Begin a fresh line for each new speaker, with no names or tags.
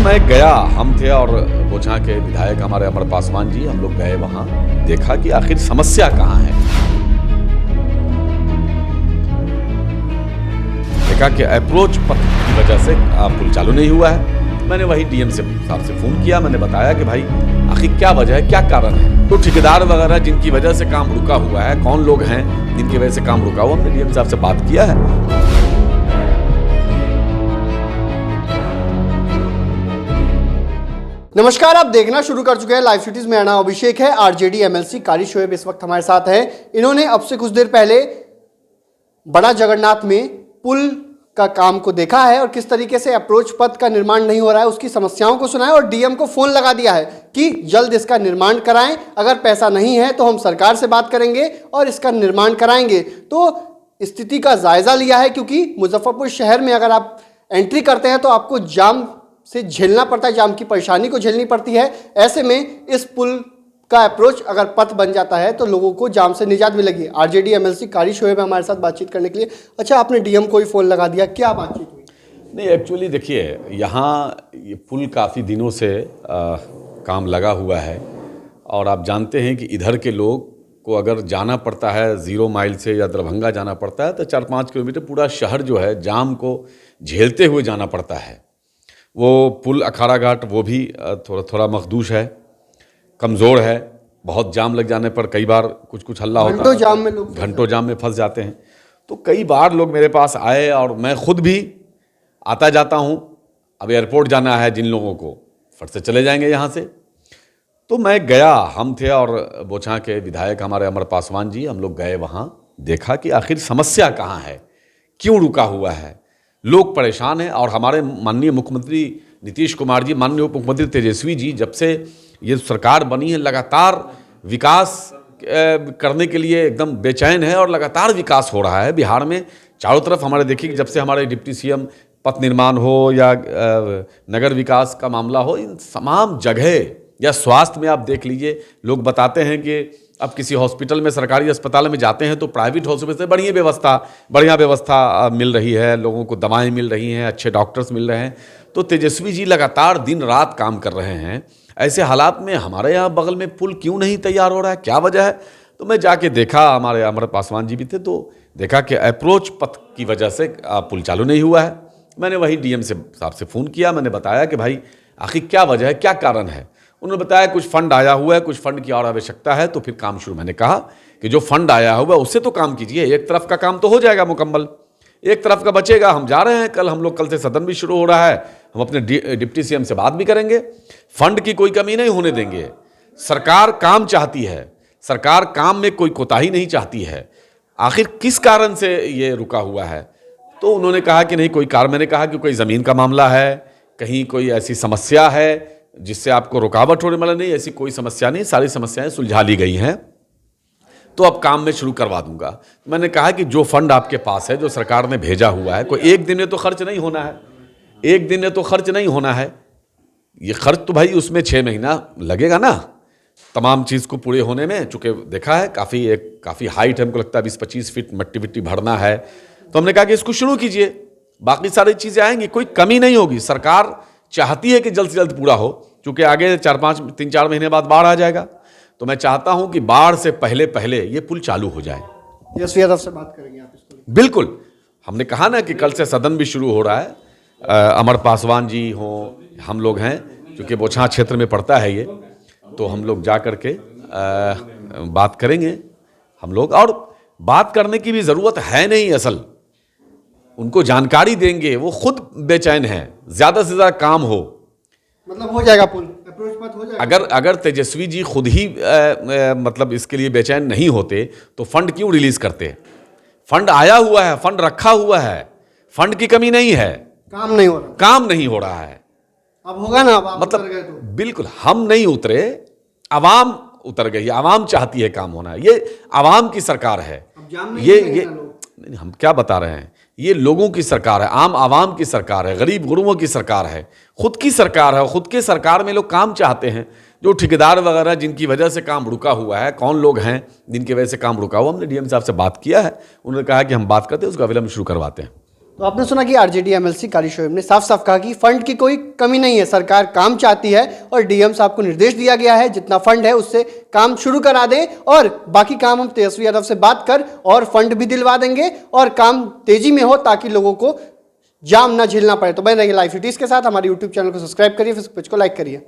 मैं गया, हम थे और बोचहा के विधायक हमारे अमर पासवान जी, हम लोग गए वहाँ, देखा कि आखिर समस्या कहाँ है। देखा कि अप्रोच पथ की वजह से पुल चालू नहीं हुआ है। मैंने वही डीएम साहब से फ़ोन किया, मैंने बताया कि भाई आखिर क्या वजह है, क्या कारण है। तो ठेकेदार वगैरह जिनकी वजह से काम रुका हुआ है, कौन लोग हैं जिनकी वजह से काम रुका हुआ, हमने डीएम साहब से बात किया है।
नमस्कार, आप देखना शुरू कर चुके हैं लाइव सिटीज। मेरा नाम अभिषेक है। आरजेडी एमएलसी कारी शोएब इस वक्त हमारे साथ हैं। इन्होंने अब से कुछ देर पहले बड़ा जगन्नाथ में पुल का काम को देखा है और किस तरीके से अप्रोच पथ का निर्माण नहीं हो रहा है उसकी समस्याओं को सुना है और डीएम को फोन लगा दिया है कि जल्द इसका निर्माण कराएं। अगर पैसा नहीं है तो हम सरकार से बात करेंगे और इसका निर्माण कराएंगे। तो स्थिति का जायजा लिया है, क्योंकि मुजफ्फरपुर शहर में अगर आप एंट्री करते हैं तो आपको जाम से झेलना पड़ता है, जाम की परेशानी को झेलनी पड़ती है। ऐसे में इस पुल का अप्रोच अगर पथ बन जाता है तो लोगों को जाम से निजात मिलेगी। आरजेडी एमएलसी कारी शोएब है हमारे साथ बातचीत करने के लिए। अच्छा, आपने डीएम को ही फ़ोन लगा दिया, क्या बातचीत हुई?
नहीं, एक्चुअली देखिए, यहाँ ये पुल काफ़ी दिनों से काम लगा हुआ है और आप जानते हैं कि इधर के लोग को अगर जाना पड़ता है 0 माइल से या दरभंगा जाना पड़ता है तो 4-5 किलोमीटर पूरा शहर जो है जाम को झेलते हुए जाना पड़ता है। वो पुल अखाड़ा घाट वो भी थोड़ा मखदूश है, कमज़ोर है। बहुत जाम लग जाने पर कई बार कुछ हल्ला होता है, घंटों जाम में फंस जाते हैं। तो कई बार लोग मेरे पास आए और मैं खुद भी आता जाता हूँ। अब एयरपोर्ट जाना है जिन लोगों को, फट से चले जाएंगे यहाँ से। तो मैं गया, हम थे और बोचहा के विधायक हमारे अमर पासवान जी, हम लोग गए वहाँ, देखा कि आखिर समस्या कहाँ है, क्यों रुका हुआ है। लोग परेशान हैं और हमारे माननीय मुख्यमंत्री नीतीश कुमार जी, माननीय उप मुख्यमंत्री तेजस्वी जी, जब से ये सरकार बनी है लगातार विकास करने के लिए एकदम बेचैन है और लगातार विकास हो रहा है बिहार में। चारों तरफ हमारे देखिए कि जब से हमारे डिप्टी सीएम पथ निर्माण हो या नगर विकास का मामला हो, इन तमाम जगह या स्वास्थ्य में आप देख लीजिए, लोग बताते हैं कि अब किसी हॉस्पिटल में, सरकारी अस्पताल में जाते हैं तो प्राइवेट हॉस्पिटल से बढ़िया व्यवस्था मिल रही है, लोगों को दवाएं मिल रही हैं, अच्छे डॉक्टर्स मिल रहे हैं। तो तेजस्वी जी लगातार दिन रात काम कर रहे हैं। ऐसे हालात में हमारे यहाँ बगल में पुल क्यों नहीं तैयार हो रहा है, क्या वजह है? तो मैं जाके देखा, हमारे अमर पासवान जी भी थे, तो देखा कि अप्रोच पथ की वजह से पुल चालू नहीं हुआ है। मैंने वही डीएम साहब से फ़ोन किया, मैंने बताया कि भाई आखिर क्या वजह है, क्या कारण है। उन्होंने बताया कुछ फंड आया हुआ है, कुछ फंड की और आवश्यकता है, तो फिर काम शुरू। मैंने कहा कि जो फंड आया हुआ है उससे तो काम कीजिए, एक तरफ का काम तो हो जाएगा मुकम्मल, एक तरफ का बचेगा। हम जा रहे हैं, कल से सदन भी शुरू हो रहा है, हम अपने डिप्टी सीएम से बात भी करेंगे। फंड की कोई कमी नहीं होने देंगे। सरकार काम चाहती है, सरकार काम में कोई कोताही नहीं चाहती है। आखिर किस कारण से ये रुका हुआ है? तो उन्होंने कहा कि नहीं कोई कारण। मैंने कहा कि कोई ज़मीन का मामला है, कहीं कोई ऐसी समस्या है जिससे आपको रुकावट होने वाला। नहीं, ऐसी कोई समस्या नहीं, सारी समस्याएं सुलझा ली गई हैं, तो अब काम में शुरू करवा दूंगा। मैंने कहा कि जो फंड आपके पास है, जो सरकार ने भेजा हुआ है, कोई एक दिन में तो खर्च नहीं होना है, एक दिन में तो खर्च नहीं होना है। ये खर्च तो भाई उसमें 6 महीना लगेगा ना, तमाम चीज़ को पूरे होने में। चूँकि देखा है काफ़ी हाइट है, हमको लगता है 20-25 फीट मट्टी विट्टी भरना है। तो हमने कहा कि इसको शुरू कीजिए, बाकी सारी चीज़ें आएंगी, कोई कमी नहीं होगी। सरकार चाहती है कि जल्द से जल्द पूरा हो, क्योंकि आगे 3-4 महीने बाद बाढ़ आ जाएगा। तो मैं चाहता हूं कि बाढ़ से पहले ये पुल चालू हो जाए।
यस यादव से बात करेंगे आप इसको?
बिल्कुल, हमने कहा ना कि कल से सदन भी शुरू हो रहा है। अमर पासवान जी हों, हम लोग हैं, क्योंकि बोचहा क्षेत्र में पड़ता है ये, तो हम लोग जा करके बात करेंगे हम लोग। और बात करने की भी ज़रूरत है नहीं, असल उनको जानकारी देंगे, वो खुद बेचैन हैं, ज़्यादा से ज़्यादा काम हो।
मतलब हो जाएगा पुल, अप्रोच पथ हो जाएगा।
अगर तेजस्वी जी खुद ही मतलब इसके लिए बेचैन नहीं होते तो फंड क्यों रिलीज करते? फंड आया हुआ है, फंड रखा हुआ है, फंड की कमी नहीं है,
काम नहीं हो रहा
है।
अब होगा ना, अब
मतलब
उतर गए तो।
बिल्कुल हम नहीं उतरे, आवाम उतर गई। आवाम चाहती है काम होना, ये आवाम की सरकार है।
अब जाम नहीं
नहीं, हम क्या बता रहे हैं, ये लोगों की सरकार है, आम आवाम की सरकार है, गरीब गुरुओं की सरकार है, खुद की सरकार है। खुद के सरकार में लोग काम चाहते हैं। जो ठेकेदार वगैरह जिनकी वजह से काम रुका हुआ है, कौन लोग हैं जिनकी वजह से काम रुका हुआ, हमने डीएम साहब से बात किया है। उन्होंने कहा कि हम बात करते हैं, उसका विलंब शुरू करवाते हैं।
तो आपने सुना कि आरजेडी एमएलसी कारी शोएब ने साफ साफ कहा कि फंड की कोई कमी नहीं है, सरकार काम चाहती है और डीएम साहब को निर्देश दिया गया है जितना फंड है उससे काम शुरू करा दें और बाकी काम हम तेजस्वी यादव से बात कर और फंड भी दिलवा देंगे और काम तेजी में हो ताकि लोगों को जाम ना झेलना पड़े। तो बने रहिए लाइव सिटीज के साथ, हमारे यूट्यूब चैनल को सब्सक्राइब करिए, फेसबुक पेज को लाइक करिए।